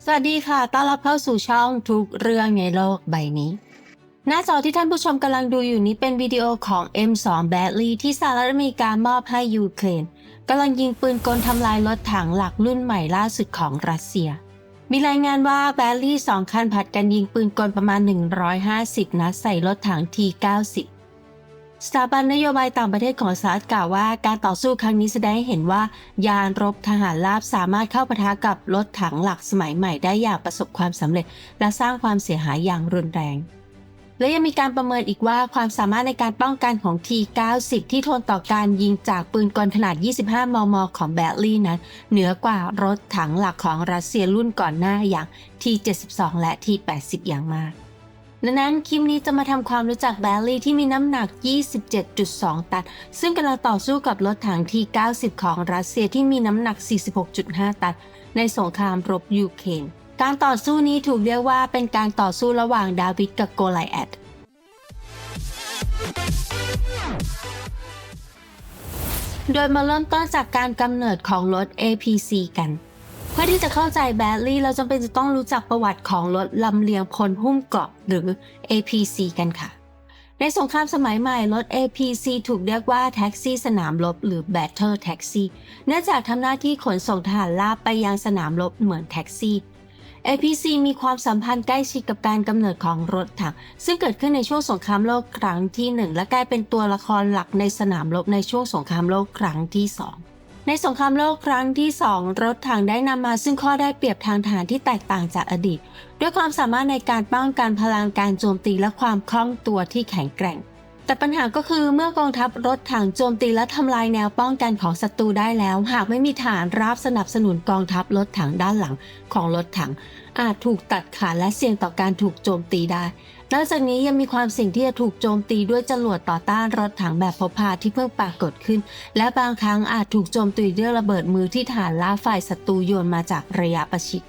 สวัสดีค่ะต้อนรับเข้าสู่ช่องทุกเรื่องในโลกใบนี้หน้าจอที่ท่านผู้ชมกำลังดูอยู่นี้เป็นวิดีโอของ M2 Bradley ที่สหรัฐอเมริกามอบให้ยูเครนกำลังยิงปืนกลทำลายรถถังหลักรุ่นใหม่ล่าสุดของรัสเซียมีรายงานว่า Bradley 2 คันผัดกันยิงปืนกลประมาณ150นัดใส่รถถัง T-90สถาบันนโยบายต่างประเทศของสหรัฐกล่าวว่าการต่อสู้ครั้งนี้แสดงให้เห็นว่ายานรบทหารราบสามารถเข้าปะทะกับรถถังหลักสมัยใหม่ได้อย่างประสบความสำเร็จและสร้างความเสียหายอย่างรุนแรงและยังมีการประเมินอีกว่าความสามารถในการป้องกันของ T-90 ที่ทนต่อการยิงจากปืนกลขนาด 25 มม. ของแบดลีย์นั้นเหนือกว่ารถถังหลักของรัสเซียรุ่นก่อนหน้าอย่าง T-72 และ T-80 อย่างมากดังนั้นคลิปนี้จะมาทำความรู้จักแบดลีย์ที่มีน้ำหนัก 27.2 ตันซึ่งกำลังต่อสู้กับรถถัง T-90 ของรัสเซียที่มีน้ำหนัก 46.5 ตันในสงครามรบยูเครนการต่อสู้นี้ถูกเรียกว่าเป็นการต่อสู้ระหว่างดาวิดกับโกลิแอธโดยมาเริ่มต้นจากการกำเนิดของรถ APC กันเพื่อที่จะเข้าใจแบดลีย์เราจำเป็นจะต้องรู้จักประวัติของรถลำเลียงพลหุ้มเกราะหรือ APC กันค่ะในสงครามสมัยใหม่รถ APC ถูกเรียกว่าแท็กซี่สนามรบหรือ Battle Taxi เนื่องจากทำหน้าที่ขนส่งทหารราบไปยังสนามรบเหมือนแท็กซี่ APC มีความสัมพันธ์ใกล้ชิดกับการกำเนิดของรถถังซึ่งเกิดขึ้นในช่วงสงครามโลกครั้งที่ 1 และกลายเป็นตัวละครหลักในสนามรบในช่วงสงครามโลกครั้งที่ 2ในสงครามโลกครั้งที่ 2 รถถังได้นำมาซึ่งข้อได้เปรียบทางทหารที่แตกต่างจากอดีตด้วยความสามารถในการป้องกันพลังการโจมตีและความคล่องตัวที่แข็งแกร่งแต่ปัญหาก็คือเมื่อกองทัพรถถังโจมตีและทำลายแนวป้องกันของศัตรูได้แล้วหากไม่มีฐานราบสนับสนุนกองทัพรถถังด้านหลังของรถถังอาจถูกตัดขาดและเสี่ยงต่อการถูกโจมตีได้นอกจากนี้ยังมีความเสี่ยงที่จะถูกโจมตีด้วยจรวดต่อต้านรถถังแบบพกพาที่เพิ่งปรากฏขึ้นและบางครั้งอาจถูกโจมตีด้วยระเบิดมือที่ฐานราบฝ่ายศัตรูโยนมาจากระยะประชิด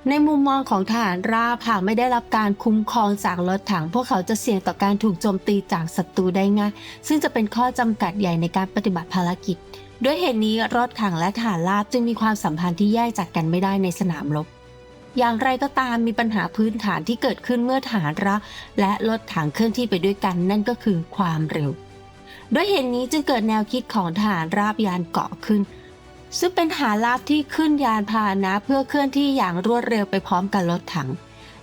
ในมุมมองของทหารราบหากไม่ได้รับการคุ้มครองจากรถถังพวกเขาจะเสี่ยงต่อการถูกโจมตีจากศัตรูได้ง่ายซึ่งจะเป็นข้อจำกัดใหญ่ในการปฏิบัติภารกิจด้วยเหตุนี้รถถังและทหารราบจึงมีความสัมพันธ์ที่แยกจากกันไม่ได้ในสนามรบอย่างไรก็ตามมีปัญหาพื้นฐานที่เกิดขึ้นเมื่อทหารราบและรถถังเคลื่อนที่ไปด้วยกันนั่นก็คือความเร็วด้วยเหตุนี้จึงเกิดแนวคิดของทหารราบยานเกาะขึ้นซึ่งเป็นทหารราบที่ขึ้นยานพาหนะเพื่อเคลื่อนที่อย่างรวดเร็วไปพร้อมกับรถถัง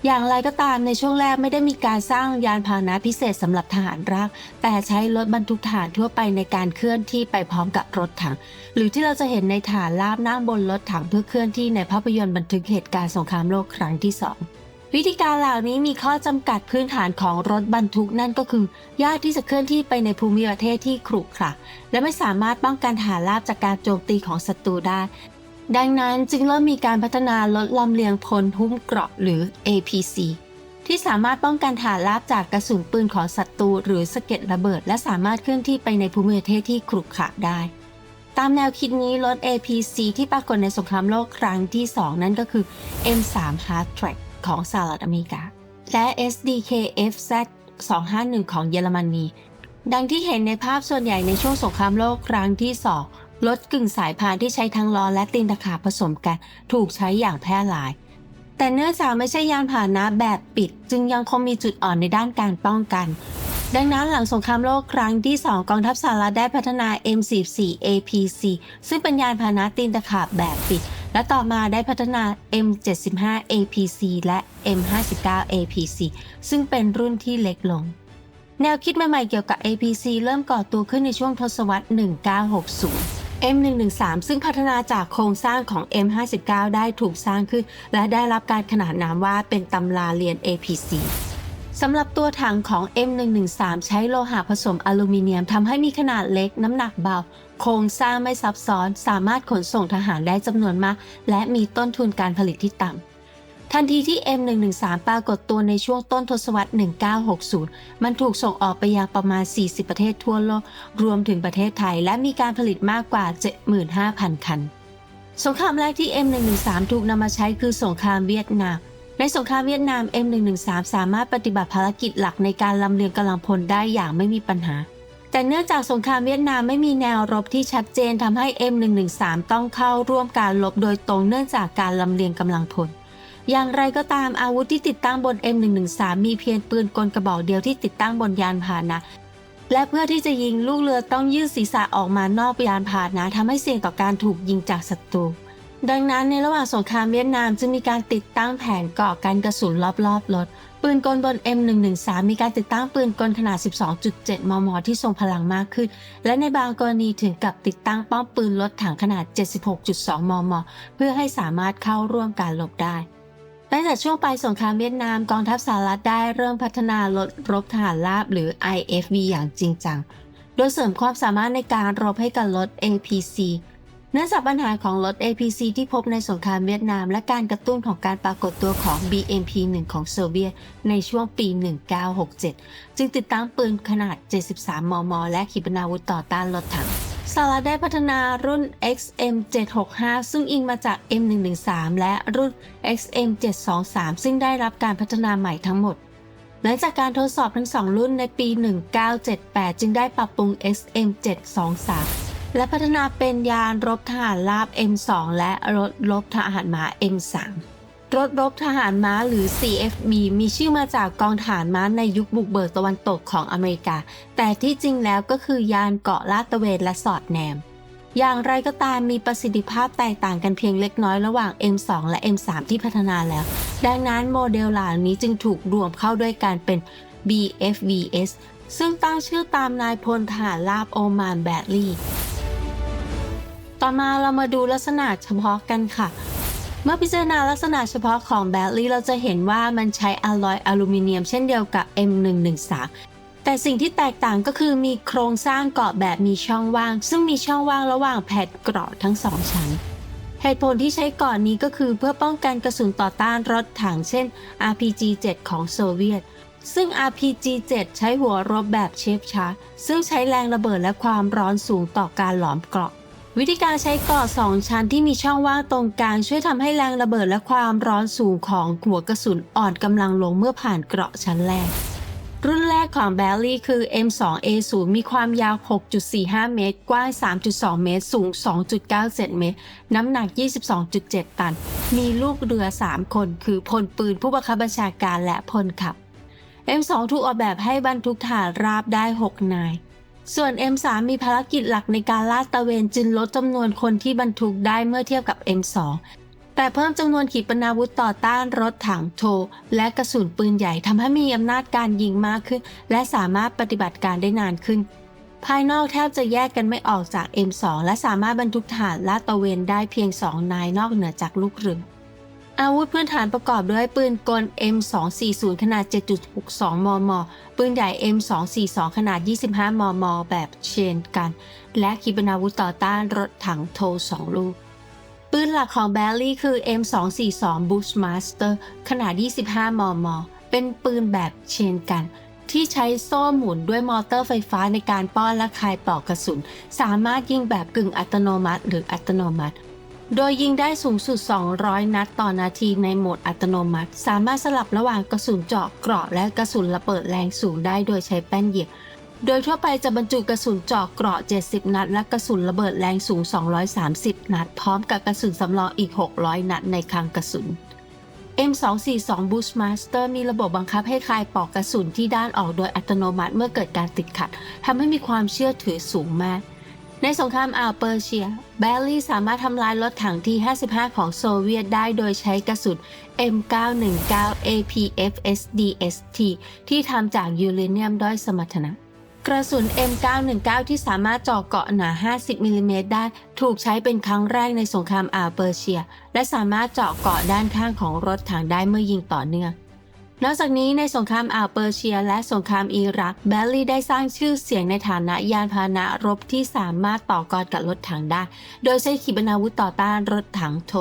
อย่างไรก็ตามในช่วงแรกไม่ได้มีการสร้างยานพาหนะพิเศษสำหรับทหารราบแต่ใช้รถบรรทุกทหารทั่วไปในการเคลื่อนที่ไปพร้อมกับรถถังหรือที่เราจะเห็นในทหารราบนั่งบนรถถังเพื่อเคลื่อนที่ในภาพยนตร์บันทึกเหตุการณ์สงครามโลกครั้งที่ 2วิธีการเหล่านี้มีข้อจำกัดพื้นฐานของรถบรรทุกนั่นก็คือยากที่จะเคลื่อนที่ไปในภูมิประเทศที่ขรุขระและไม่สามารถป้องกันทหารราบจากการโจมตีของศัตรูได้ดังนั้นจึงเริ่มมีการพัฒนารถลำเลียงพลหุ้มเกราะหรือ APC ที่สามารถป้องกันทหารราบจากกระสุนปืนของศัตรูหรือสะเก็ดระเบิดและสามารถเคลื่อนที่ไปในภูมิประเทศที่ขรุขระได้ตามแนวคิดนี้รถ APC ที่ปรากฏในสงครามโลกครั้งที่ 2 นั่นก็คือ M3 Hard Track ของสหรัฐอเมริกาและ SDKFZ 251ของเยอรมนีดังที่เห็นในภาพส่วนใหญ่ในช่วงสงครามโลกครั้งที่ 2รถกึ่งสายพานที่ใช้ทั้งล้อและตีนตะขาบผสมกันถูกใช้อย่างแพร่หลายแต่เนื่องจากไม่ใช่ยานพาหนะแบบปิดจึงยังคงมีจุดอ่อนในด้านการป้องกันดังนั้นหลังสงครามโลกครั้งที่ 2 กองทัพสหรัฐได้พัฒนา M44 APC ซึ่งเป็นยานพาหนะตีนตะขาบแบบปิดและต่อมาได้พัฒนา M75 APC และ M59 APC ซึ่งเป็นรุ่นที่เล็กลงแนวคิดใหม่ๆเกี่ยวกับ APC เริ่มก่อตัวขึ้นในช่วงทศวรรษ 1960 M113 ซึ่งพัฒนาจากโครงสร้างของ M59 ได้ถูกสร้างขึ้นและได้รับการขนานนามว่าเป็นตำราเรียน APC สำหรับตัวถังของ M113 ใช้โลหะผสมอลูมิเนียมทำให้มีขนาดเล็กน้ำหนักเบาโครงสร้างไม่ซับซ้อนสามารถขนส่งทหารได้จำนวนมากและมีต้นทุนการผลิตที่ต่ำทันทีที่ M113 ปรากฏตัวในช่วงต้นทศวรรษ 1960 มันถูกส่งออกไปยังประมาณ 40 ประเทศทั่วโลกรวมถึงประเทศไทยและมีการผลิตมากกว่า 75,000 คันสงครามแรกที่ M113 ถูกนำมาใช้คือสงครามเวียดนามในสงครามเวียดนาม M113 สามารถปฏิบัติภารกิจหลักในการลำเลียงกำลังพลได้อย่างไม่มีปัญหาแต่เนื่องจากสงครามเวียดนามไม่มีแนวรบที่ชัดเจนทำให้ M113 ต้องเข้าร่วมการรบโดยตรงเนื่องจากการลำเลียงกำลังพล อย่างไรก็ตามอาวุธที่ติดตั้งบน M113 มีเพียงปืนกลกระบอกเดียวที่ติดตั้งบนยานพาหนะ และเพื่อที่จะยิงลูกเรือต้องยืดศีรษะออกมานอกยานพาหนะทำให้เสี่ยงต่อการถูกยิงจากศัตรูดังนั้นในระหว่างสงครามเวียดนามจึงมีการติดตั้งแผนเกราะกันกระสุนรอบๆรถปืนกลบน M113 มีการติดตั้งปืนกลขนาด 12.7 มม. ที่ทรงพลังมากขึ้นและในบางกรณีถึงกับติดตั้งป้อมปืนรถถังขนาด 76.2 มม. เพื่อให้สามารถเข้าร่วมการรบได้ตั้งแต่ช่วงปลายสงครามเวียดนามกองทัพสหรัฐได้เริ่มพัฒนารถรบทหารราบหรือ IFV อย่างจริงจังโดยเสริมความสามารถในการรบให้กับรถ APC เนื่องจากปัญหาของรถ APC ที่พบในสงครามเวียดนามและการกระตุ้นของการปรากฏตัวของ BMP-1 ของโซเวียตในช่วงปี 1967 จึงติดตั้งปืนขนาด 73 มม. และขีปนาวุธต่อต้านรถถังสหรัฐได้พัฒนารุ่น XM765 ซึ่งอิงมาจาก M113 และรุ่น XM723 ซึ่งได้รับการพัฒนาใหม่ทั้งหมดหลังจากการทดสอบทั้ง2รุ่นในปี 1978 จึงได้ปรับปรุง XM723 และพัฒนาเป็นยานรบทหารราบ M2 และรถรบทหารม้า M3 รถรบทหารม้าหรือ CFB มีชื่อมาจากกองทหารม้าในยุคบุกเบิกตะวันตกของอเมริกาแต่ที่จริงแล้วก็คือยานเกราะลาดตระเวนและสอดแนมอย่างไรก็ตามมีประสิทธิภาพแตกต่างกันเพียงเล็กน้อยระหว่าง M2 และ M3 ที่พัฒนาแล้วดังนั้นโมเดลเหล่านี้จึงถูกรวมเข้าด้วยกันเป็น BFVS ซึ่งตั้งชื่อตามนายพลทหารราบโอมานแบดลีย์ต่อมาเรามาดูลักษณะเฉพาะกันค่ะเมื่อพิจารณาลักษณะเฉพาะของแบตเตอรี่เราจะเห็นว่ามันใช้อะลอยอลูมิเนียมเช่นเดียวกับ M113 แต่สิ่งที่แตกต่างก็คือมีโครงสร้างเกราะแบบมีช่องว่างซึ่งมีช่องว่างระหว่างแผ่นเกราะทั้ง2ชั้นเหตุผลที่ใช้เกราะนี้ก็คือเพื่อป้องกันกระสุนต่อต้านรถถังเช่น RPG-7 ของโซเวียตซึ่ง RPG-7 ใช้หัวรบแบบเชฟชาร์ปซึ่งใช้แรงระเบิดและความร้อนสูงต่อการหลอมเกราะวิธีการใช้เกราะ2ชั้นที่มีช่องว่างตรงกลางช่วยทำให้แรงระเบิดและความร้อนสูงของหัวกระสุนอ่อนกำลังลงเมื่อผ่านเกราะชั้นแรกรุ่นแรกของแบลลี่คือ M2A0 มีความยาว 6.45 เมตรกว้าง 3.2 เมตรสูง 2.97 เมตรน้ำหนัก 22.7 ตันมีลูกเรือ3คนคือพลปืนผู้บังคับบัญชาการและพลขับ M2 ถูกออกแบบให้บรรทุกทหารราบได้6นายส่วน M3 มีภารกิจหลักในการลาดตระเวนจึงลดจำนวนคนที่บรรทุกได้เมื่อเทียบกับ M2 แต่เพิ่มจำนวนขีปนาวุธต่อต้านรถถังโทและกระสุนปืนใหญ่ทำให้มีอำนาจการยิงมากขึ้นและสามารถปฏิบัติการได้นานขึ้นภายนอกแทบจะแยกกันไม่ออกจาก M2 และสามารถบรรทุกทหารลาดตระเวนได้เพียง2นายนอกเหนือจากลูกเรืออาวุธพื้นฐานประกอบด้วยปืนกล M240 ขนาด 7.62 มม. ปืนใหญ่ M242 ขนาด 25 มม. แบบเชนกันและขีปนาวุธต่อต้านรถถังโท2ลูกปืนหลักของแบลลี่คือ M242 Bushmaster ขนาด 25 มม. เป็นปืนแบบเชนกันที่ใช้โซ่หมุนด้วยมอเตอร์ไฟฟ้าในการป้อนและคายปลอกกระสุนสามารถยิงแบบกึ่งอัตโนมัติหรืออัตโนมัติโดยยิงได้สูงสุด200นัดต่อนาทีในโหมดอัตโนมัติสามารถสลับระหว่างกระสุนเจาะเกราะและกระสุนระเบิดแรงสูงได้โดยใช้แป้นเหยียบโดยทั่วไปจะบรรจุกระสุนเจาะเกราะ70นัดและกระสุนระเบิดแรงสูง230นัดพร้อมกับกระสุนสำรองอีก600นัดในคลังกระสุน M242 Bushmaster มีระบบบังคับให้คายปลอกกระสุนที่ด้านออกโดยอัตโนมัติเมื่อเกิดการติดขัดทำให้มีความเชื่อถือสูงมากในสงครามอ่าวเปอร์เซียแบลลี่สามารถทำลายรถถังที่55ของโซเวียตได้โดยใช้กระสุน M919 APFSDST ที่ทำจากยูเรเนียมด้อยสมรรถนะกระสุน M919 ที่สามารถเจาะเกราะหนา50มิลลิเมตรได้ถูกใช้เป็นครั้งแรกในสงครามอ่าวเปอร์เซียและสามารถเจาะเกราะด้านข้างของรถถังได้เมื่อยิงต่อเนื่องนอกจากนี้ในสงครามอ่าวเปอร์เซียและสงครามอิรักแบลลี่ได้สร้างชื่อเสียงในฐานะยานพาหนะรบที่สามารถต่อกรกับรถถังได้โดยใช้ขีปนาวุธต่อต้านรถถังโท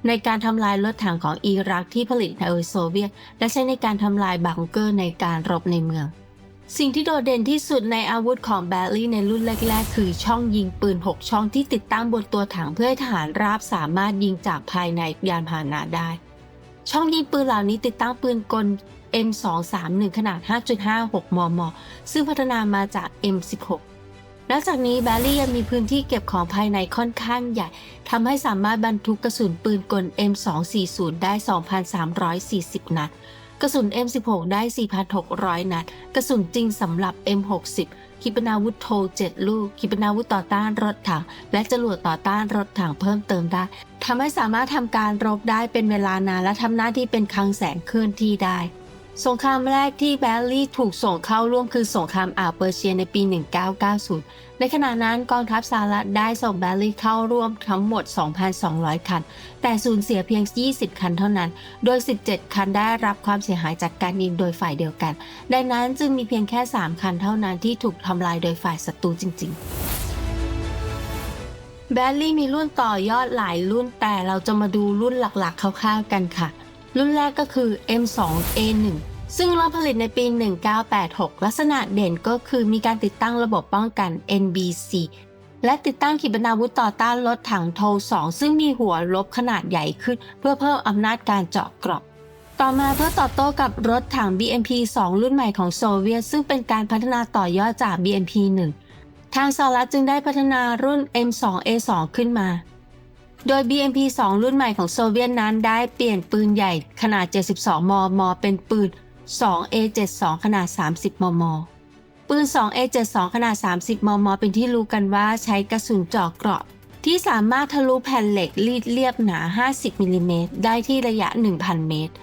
ในการทำลายรถถังของอิรักที่ผลิตโดยโซเวียตและใช้ในการทำลายบังเกอร์ในการรบในเมืองสิ่งที่โดดเด่นที่สุดในอาวุธของแบลลี่ในรุ่นแรกๆคือช่องยิงปืน6ช่องที่ติดตั้งบนตัวถังเพื่อให้ทหารราบสามารถยิงจากภายในยานพาหนะได้ช่องยิงปืนเหล่านี้ติดตั้งปืนกล M231 ขนาด 5.56 มม. ซึ่งพัฒนามาจาก M16 นอกจากนี้แบลลี่ยังมีพื้นที่เก็บของภายในค่อนข้างใหญ่ทำให้สามารถบรรทุกกระสุนปืนกล M240 ได้ 2,340 นัดกระสุน M16 ได้ 4,600 นัดกระสุนจริงสำหรับ M60 ขีปนาวุธโท7 ลูกขีปนาวุธต่อต้านรถถังและจรวดต่อต้านรถถังเพิ่มเติมได้ทำให้สามารถทำการรบได้เป็นเวลานานและทำหน้าที่เป็นคลังแสงเคลื่อนที่ได้สงครามแรกที่แบลลี่ถูกส่งเข้าร่วมคือสงครามอ่าวเปอร์เซียในปี 1990 ในขณะนั้นกองทัพสหรัฐได้ส่งแบลลี่เข้าร่วมทั้งหมด 2,200 คันแต่สูญเสียเพียง 20 คันเท่านั้นโดย 17 คันได้รับความเสียหายจากการยิงโดยฝ่ายเดียวกันดังนั้นจึงมีเพียงแค่ 3 คันเท่านั้นที่ถูกทำลายโดยฝ่ายศัตรูจริงๆแบลลี่มีรุ่นต่อยอดหลายรุ่นแต่เราจะมาดูรุ่นหลักๆคร่าวๆกันค่ะรุ่นแรกก็คือ M2A1 ซึ่งเริ่มผลิตในปี 1986 ลักษณะเด่นก็คือมีการติดตั้งระบบป้องกัน NBC และติดตั้งขีปนาวุธต่อต้านรถถังโท2ซึ่งมีหัวลบขนาดใหญ่ขึ้นเพื่อเพิ่มอำนาจการเจาะเกราะต่อมาเพื่อตอบโต้กับรถถัง BMP-2 รุ่นใหม่ของโซเวียตซึ่งเป็นการพัฒนาต่อยอดจาก BMP-1 ทางสหรัฐจึงได้พัฒนารุ่น M2A2 ขึ้นมาโดย BMP-2 รุ่นใหม่ของโซเวียตนั้นได้เปลี่ยนปืนใหญ่ขนาด 72 มม. เป็นปืน 2A72 ขนาด 30 มม. ปืน 2A72 ขนาด 30 มม. เป็นที่รู้กันว่าใช้กระสุนเจาะเกราะที่สามารถทะลุแผ่นเหล็กรีดเรียบหนา 50 มิลลิเมตรได้ที่ระยะ 1,000 เมตร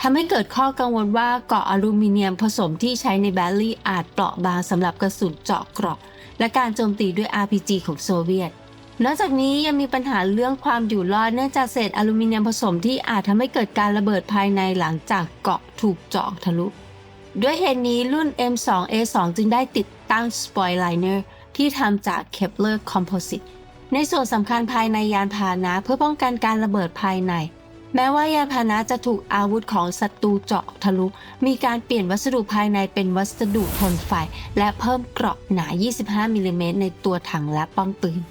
ทำให้เกิดข้อกังวลว่าเกราะอลูมิเนียมผสมที่ใช้ในแบลลี่อาจเปราะบางสำหรับกระสุนเจาะเกราะและการโจมตีด้วย RPG ของโซเวียตนอกจากนี้ยังมีปัญหาเรื่องความอยู่รอดเนื่องจากเศษอลูมิเนียมผสมที่อาจทำให้เกิดการระเบิดภายในหลังจากเกราะถูกเจาะทะลุด้วยเหตุนี้รุ่น M2A2 จึงได้ติดตั้งสปอยล์ไลเนอร์ที่ทำจาก Kevlar Composite ในส่วนสำคัญภายในยานพาหนะเพื่อป้องกันการระเบิดภายในแม้ว่ายานพาหนะจะถูกอาวุธของศัตรูเจาะทะลุมีการเปลี่ยนวัสดุภายในเป็นวัสดุทนไฟและเพิ่มเกราะหนา 25 มิลลิเมตรในตัวถังและป้อมปืน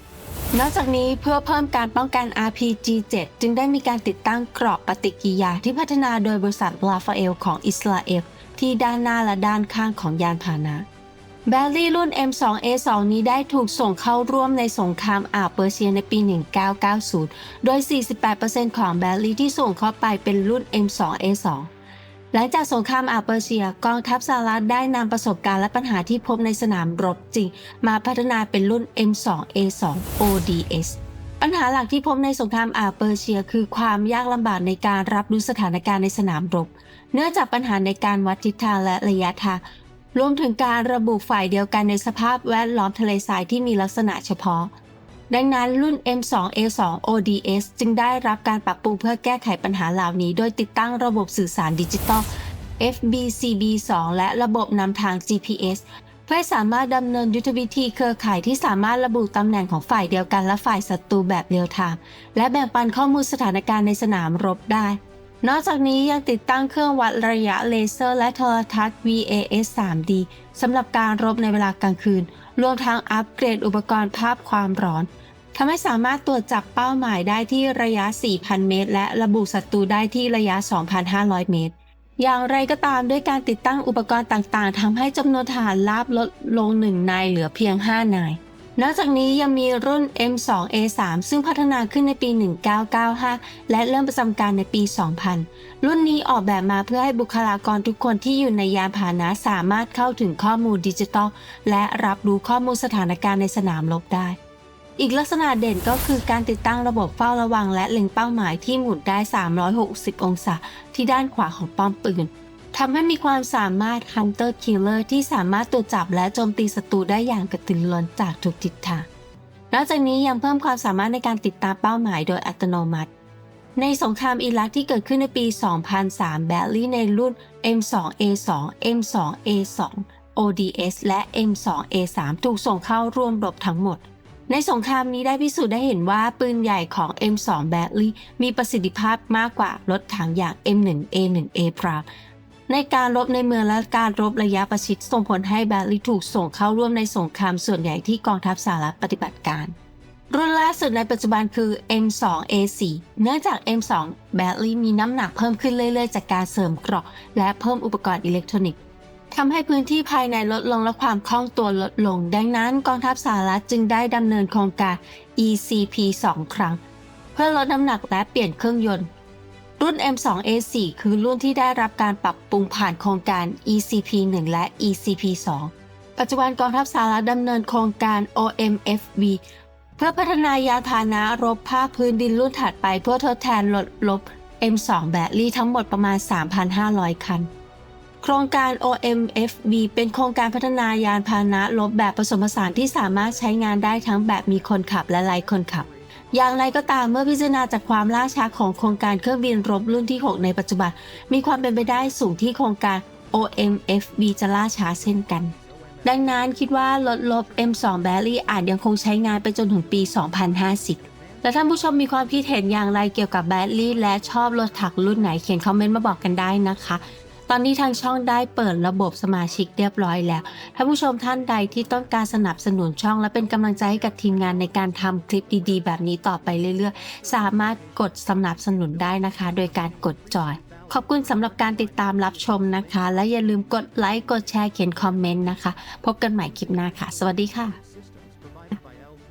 นอกจากนี้เพื่อเพิ่มการป้องกัน RPG-7 จึงได้มีการติดตั้งเกราะปฏิกิริยาที่พัฒนาโดยบริษัทลาฟาเอลของอิสราเอลที่ด้านหน้าและด้านข้างของยานพาหนะแบลลี่รุ่น M2A2 นี้ได้ถูกส่งเข้าร่วมในสงครามอ่าวเปอร์เซียในปี 1990 โดย 48% ของแบลลี่ที่ส่งเข้าไปเป็นรุ่น M2A2 หลังจากสงครามอ่าวเปอร์เซียกองทัพสหรัฐได้นำประสบการณ์และปัญหาที่พบในสนามรบจริงมาพัฒนาเป็นรุ่น M2A2 ODS ปัญหาหลักที่พบในสงครามอ่าวเปอร์เซียคือความยากลำบากในการรับรู้สถานการณ์ในสนามรบเนื่องจากปัญหาในการวัดทิศทางและระยะทางรวมถึงการระบุฝ่ายเดียวกันในสภาพแวดล้อมทะเลทรายที่มีลักษณะเฉพาะดังนั้นรุ่น M2A2 ODS จึงได้รับการปรับปรุงเพื่อแก้ไขปัญหาเหล่านี้โดยติดตั้งระบบสื่อสารดิจิตอล FBCB2 และระบบนำทาง GPS เพื่อให้สามารถดำเนินยุทธวิธีเครือข่ายที่สามารถระบุตำแหน่งของฝ่ายเดียวกันและฝ่ายศัตรูแบบเรียลไทม์และแบ่งปันข้อมูลสถานการณ์ในสนามรบได้นอกจากนี้ยังติดตั้งเครื่องวัดระยะเลเซอร์และโทรทัศน์ VAS 3D สำหรับการรบในเวลากลางคืนรวมทั้งอัปเกรดอุปกรณ์ภาพความร้อนทำให้สามารถตรวจจับเป้าหมายได้ที่ระยะ 4,000 เมตรและระบุศัตรูได้ที่ระยะ 2,500 เมตรอย่างไรก็ตามด้วยการติดตั้งอุปกรณ์ต่างๆทำให้จำนวนทหารราบลดลง1 นายเหลือเพียง 5 นายนอกจากนี้ยังมีรุ่น M2A3 ซึ่งพัฒนาขึ้นในปี 1995 และเริ่มประจำการในปี 2000 รุ่นนี้ออกแบบมาเพื่อให้บุคลากรทุกคนที่อยู่ในยานพาหนะสามารถเข้าถึงข้อมูลดิจิทัลและรับรู้ข้อมูลสถานการณ์ในสนามรบได้อีกลักษณะเด่นก็คือการติดตั้งระบบเฝ้าระวังและเล็งเป้าหมายที่หมุนได้ 360 องศาที่ด้านขวาของป้อมปืนทำให้มีความสามารถ Hunter Killer ที่สามารถตรวจจับและโจมตีศัตรูได้อย่างกระตือรือร้นจากทุกทิศทางนอกจากนี้ยังเพิ่มความสามารถในการติดตามเป้าหมายโดยอัตโนมัติในสงครามอิรักที่เกิดขึ้นในปี 2003 แบลลี่ในรุ่น M2A2 M2A2 ODS และ M2A3 ถูกส่งเข้าร่วมรบทั้งหมดในสงครามนี้ได้พิสูจน์ได้เห็นว่าปืนใหญ่ของ M2 Bradley มีประสิทธิภาพมากกว่ารถถังอย่าง M1A1 Abrams ในการรบในเมืองและการรบระยะประชิดส่งผลให้แบดลีย์ถูกส่งเข้าร่วมในสงครามส่วนใหญ่ที่กองทัพสหรัฐปฏิบัติการรุ่นล่าสุดในปัจจุบันคือ M2A4 เนื่องจาก M2 แบดลีย์มีน้ำหนักเพิ่มขึ้นเรื่อยๆจากการเสริมเกราะและเพิ่มอุปกรณ์อิเล็กทรอนิกส์ ทำให้พื้นที่ภายในลดลงและความคล่องตัวลดลง ดังนั้นกองทัพสหรัฐจึงได้ดำเนินโครงการ ECP 2 ครั้ง เพื่อลดน้ำหนักและเปลี่ยนเครื่องยนต์ รุ่น M2A4 คือรุ่นที่ได้รับการปรับปรุงผ่านโครงการ ECP 1 และ ECP 2 ปัจจุบันกองทัพสหรัฐดำเนินโครงการ OMFV เพื่อพัฒนายานพาหนะรบภาคพื้นดินรุ่นถัดไปเพื่อทดแทนรถรบ M2 แบตเตอรี่ทั้งหมดประมาณ 3,500 คัน โครงการ OMFV เป็นโครงการพัฒนายานพาหนะรบแบบผสมผสานที่สามารถใช้งานได้ทั้งแบบมีคนขับและไร้คนขับ อย่างไรก็ตามเมื่อพิจารณาจากความล่าช้าของโครงการเครื่องบินรบรุ่นที่ 6 ในปัจจุบันมีความเป็นไปได้สูงที่โครงการ OMFV จะล่าช้าเช่นกัน ดังนั้นคิดว่ารถรบ M2 แบตเตอรี่อาจยังคงใช้งานไปจนถึงปี 2050 และท่านผู้ชมมีความคิดเห็นอย่างไรเกี่ยวกับแบตเตอรี่และชอบรถถังรุ่นไหนเขียนคอมเมนต์มาบอกกันได้นะคะตอนนี้ทางช่องได้เปิดระบบสมาชิกเรียบร้อยแล้วท่านผู้ชมท่านใดที่ต้องการสนับสนุนช่องและเป็นกำลังใจให้กับทีมงานในการทำคลิปดีๆแบบนี้ต่อไปเรื่อยๆสามารถกดสนับสนุนได้นะคะโดยการกดจอยขอบคุณสำหรับการติดตามรับชมนะคะและอย่าลืมกดไลค์กดแชร์เขียนคอมเมนต์นะคะพบกันใหม่คลิปหน้าค่ะสวัสดีค่ะ